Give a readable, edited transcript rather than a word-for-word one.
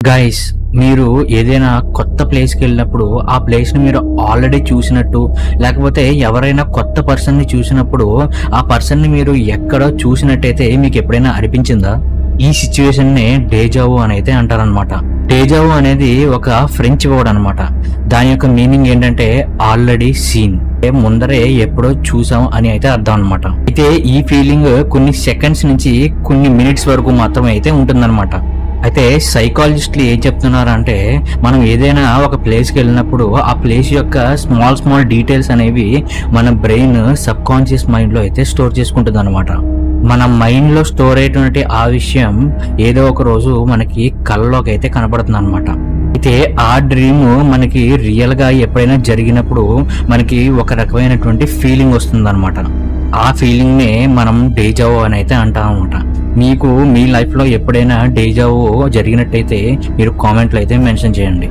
Guys, మీరు ఏదైనా కొత్త ప్లేస్కి వెళ్ళినప్పుడు ఆ ప్లేస్ని మీరు ఆల్రెడీ చూసినట్టు, లేకపోతే ఎవరైనా కొత్త పర్సన్ని చూసినప్పుడు ఆ పర్సన్ని మీరు ఎక్కడో చూసినట్టయితే మీకు ఎప్పుడైనా అనిపించిందా? ఈ సిచ్యువేషన్నే డేజావు అని అయితే అంటారనమాట. డేజావు అనేది ఒక ఫ్రెంచ్ వర్డ్ అనమాట. దాని యొక్క మీనింగ్ ఏంటంటే ఆల్రెడీ సీన్, ముందరే ఎప్పుడో చూసాం అని అయితే అర్థం అనమాట. అయితే ఈ ఫీలింగ్ కొన్ని సెకండ్స్ నుంచి కొన్ని మినిట్స్ వరకు మాత్రమే అయితే ఉంటుందన్నమాట. అయితే సైకాలజిస్టులు ఏం చెప్తున్నారంటే, మనం ఏదైనా ఒక ప్లేస్కి వెళ్ళినప్పుడు ఆ ప్లేస్ యొక్క స్మాల్ డీటెయిల్స్ అనేవి మన బ్రెయిన్ సబ్ కాన్షియస్ మైండ్లో అయితే స్టోర్ చేసుకుంటుంది అనమాట. మన మైండ్లో స్టోర్ అయ్యేటువంటి ఆ విషయం ఏదో ఒక రోజు మనకి కళ్ళలోకి అయితే కనబడుతుంది అనమాట. అయితే ఆ డ్రీమ్ మనకి రియల్గా ఎప్పుడైనా జరిగినప్పుడు మనకి ఒక రకమైనటువంటి ఫీలింగ్ వస్తుంది అనమాట. ఆ ఫీలింగ్నే మనం డేజావో అని అయితే అంటాం అనమాట. మీకు మీ లైఫ్లో ఎప్పుడైనా డేజావో జరిగినట్టయితే మీరు కామెంట్లో అయితే మెన్షన్ చేయండి.